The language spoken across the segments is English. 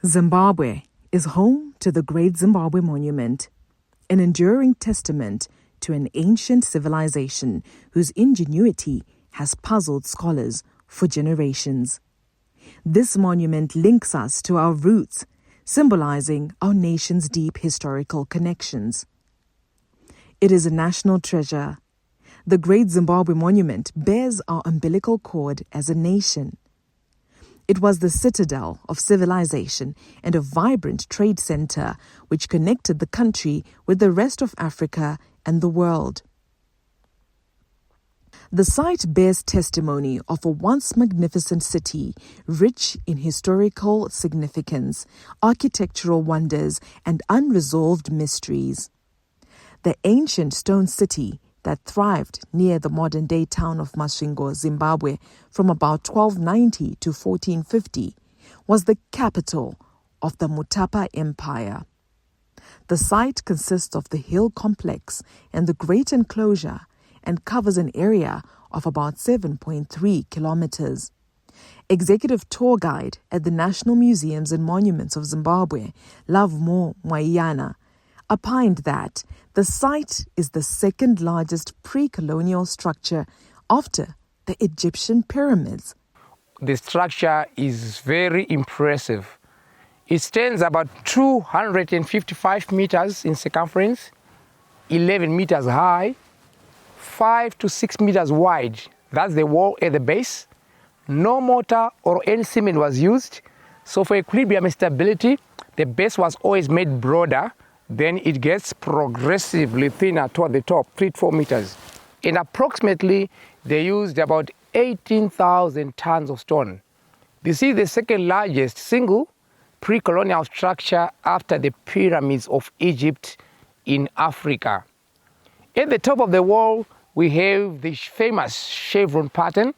Zimbabwe is home to the Great Zimbabwe Monument, an enduring testament to an ancient civilization whose ingenuity has puzzled scholars for generations. This monument links us to our roots, symbolizing our nation's deep historical connections. It is a national treasure. The Great Zimbabwe Monument bears our umbilical cord as a nation. It was the citadel of civilization and a vibrant trade center which connected the country with the rest of Africa and the world. The site bears testimony of a once magnificent city, rich in historical significance, architectural wonders, and unresolved mysteries. The ancient stone city that thrived near the modern-day town of Masvingo, Zimbabwe, from about 1290 to 1450, was the capital of the Mutapa Empire. The site consists of the hill complex and the great enclosure and covers an area of about 7.3 kilometers. Executive tour guide at the National Museums and Monuments of Zimbabwe, Lovemo Mwaiana, opined that the site is the second largest pre-colonial structure after the Egyptian pyramids. The structure is very impressive. It stands about 255 meters in circumference, 11 meters high, 5 to 6 meters wide. That's the wall at the base. No mortar or any cement was used. So for equilibrium and stability, the base was always made broader. Then it gets progressively thinner toward the top, 3 to 4 meters. And approximately, they used about 18,000 tons of stone. This is the second largest single pre-colonial structure after the pyramids of Egypt in Africa. At the top of the wall, we have the famous chevron pattern,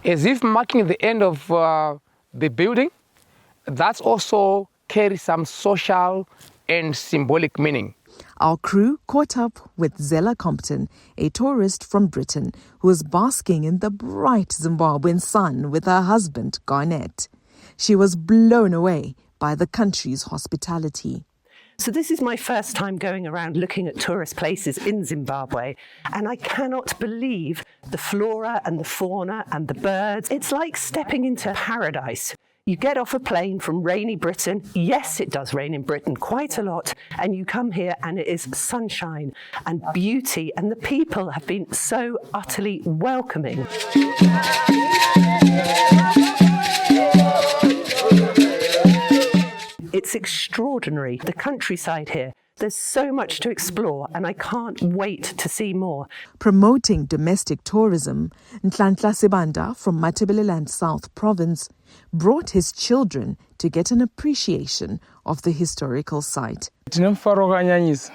as if marking the end of the building. That also carries some social and symbolic meaning. Our crew caught up with Zella Compton, a tourist from Britain who was basking in the bright Zimbabwean sun with her husband, Garnett. She was blown away by the country's hospitality. So this is my first time going around looking at tourist places in Zimbabwe, and I cannot believe the flora and the fauna and the birds. It's like stepping into paradise. You get off a plane from rainy Britain. Yes, it does rain in Britain quite a lot. And you come here and it is sunshine and beauty. And the people have been so utterly welcoming. It's extraordinary, the countryside here. There's so much to explore, and I can't wait to see more. Promoting domestic tourism, Nhlanhla Sibanda from Matabeleland South Province brought his children to get an appreciation of the historical site. Tinemufaro wakanyanyisa,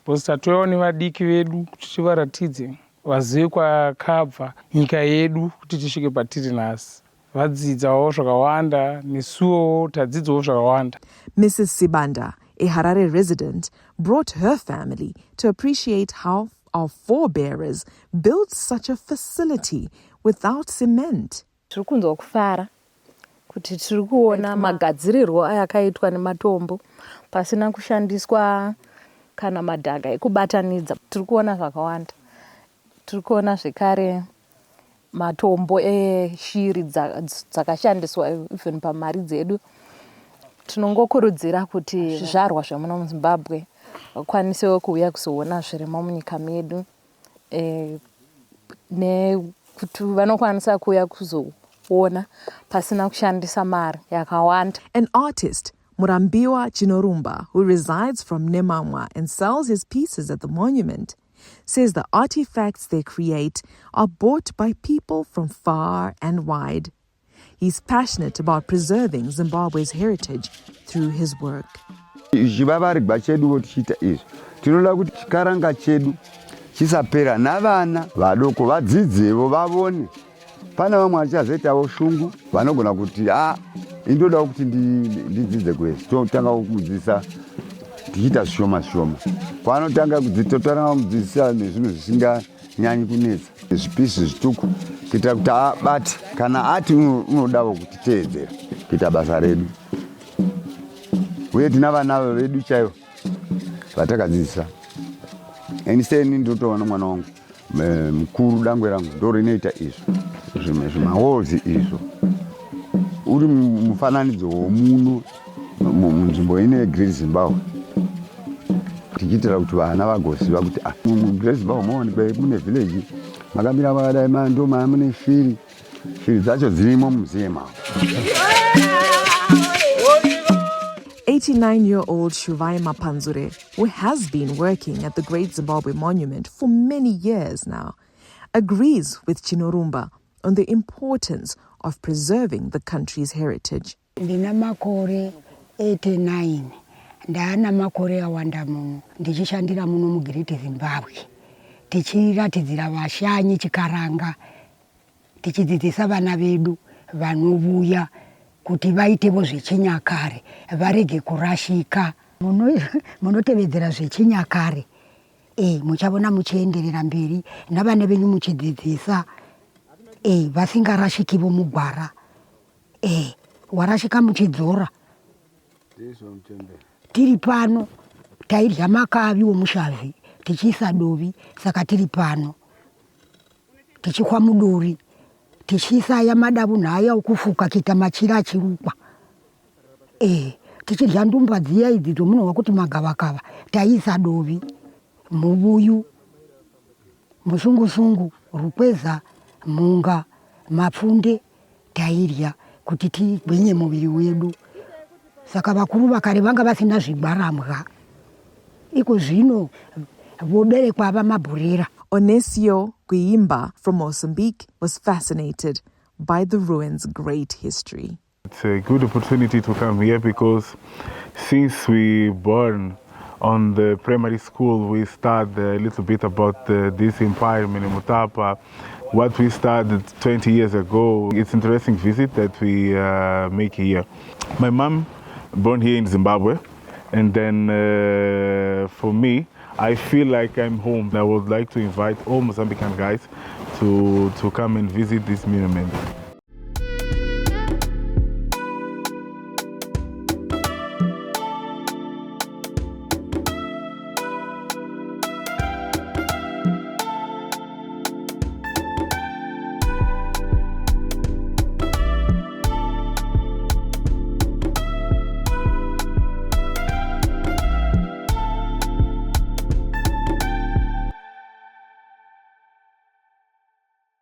because tatoona nevadiki vedu kuti tivaratidze vazive kwakabva nyika yedu kuti tisvike patiri nhasi. Vadzidzawo zvakawanda, nesuwo tadzidzawo zvakawanda. Mrs. Sibanda, a Harare resident, brought her family to appreciate how our forebears built such a facility without cement. Tiri kunzwa kufara kuti tiri kuona magadzirirwo ayakaitwa nematombo pasina kushandiswa kana madhaga ekubatanidza. Tiri kuona zvakawanda. Tiri kuona zvekare matombo eshiri dzakashandiswa even pamari dzedu. Tinongokurudzira kuti zvizvarwa zvemuno muZimbabwe vakwanisewo kuuya kuzoona zvirimo munyika medu, nekuti vanokwanisa kuuya kuzoona pasina kushandisa mari yakawanda. An artist, Murambiwa Chinorumba, who resides from Nemamwa and sells his pieces at the monument, says the artifacts they create are bought by people from far and wide. He's passionate about preserving Zimbabwe's heritage through his work. Chivavarigwa chedu tichita izvi tinoda kuti chikaranga chedu chisapera navana vadoko vadzidzevo vavone. Pana vamwe vachazoitawo shungu vanogona kuti indoda kuti ndidzidze kwezi. Totanga kudzidzisa tichiita zvishoma zvishoma. Kwanotanga kudzitotanga kudzidzisa nezvinhu zvisinganyanyi kunetsa. Zvipisi zvituku kuitira kuti abate kana ati unodawo kutiteedzera kuita basa redu. uye tina vana vedu chaivo vatakadzidzisa. Instead ndotoona mwana wangu mukuru dangwe rangu ndo rinoita izvo zvimahozi izvo uri mufananidzo womuno munzvimbo ine Great Zimbabwe, tichiitira kuti vana vagoziva kuti muGreat Zimbabwe maonekwa mune village makamira vakadai ndo mune shiri dzacho dzirimo mumuseum avo. 89-year-old Shuvai Mapanzure, who has been working at the Great Zimbabwe Monument for many years now, agrees with Chinorumba on the importance of preserving the country's heritage. Ndina makore 89 ndana makore awanda muno ndichishandira muno mu Great Zimbabwe tichiratidzira vashanyi chikaranga tichidzidzisa vana vedu vanouya kuti vaitevo zvechinyakare varege kurashika munotevedzera zvechinyakare muchavona muchienderera mberi navana venyu muchidzidzisa vasingarashikivo mugwara warashika muchidzora. Tiri pano tairya makavi womushavhi tichiisa dovi saka tiri pano tichikwa muduri tichiisa aya madavu nhaya okufuka kuita machira achirukwa tichirya ndumba dziya idzi dzomunonwa kuti magavakava taiisa dovi mubuyu musungusungu rukweza munga mapfunde tairya kuti tigwinye muviri wedu. Saka vakuru vakare vanga vasina zvigwarambwa iko zvino voberekwa vamabhurera. Onesio Guimba from Mozambique was fascinated by the ruins' great history. It's a good opportunity to come here because since we born on the primary school, we studied a little bit about this empire, Minimutapa, what we started 20 years ago. It's an interesting visit that we make here. My mom born here in Zimbabwe, and then for me, I feel like I'm home. I would like to invite all Mozambican guys to come and visit this monument.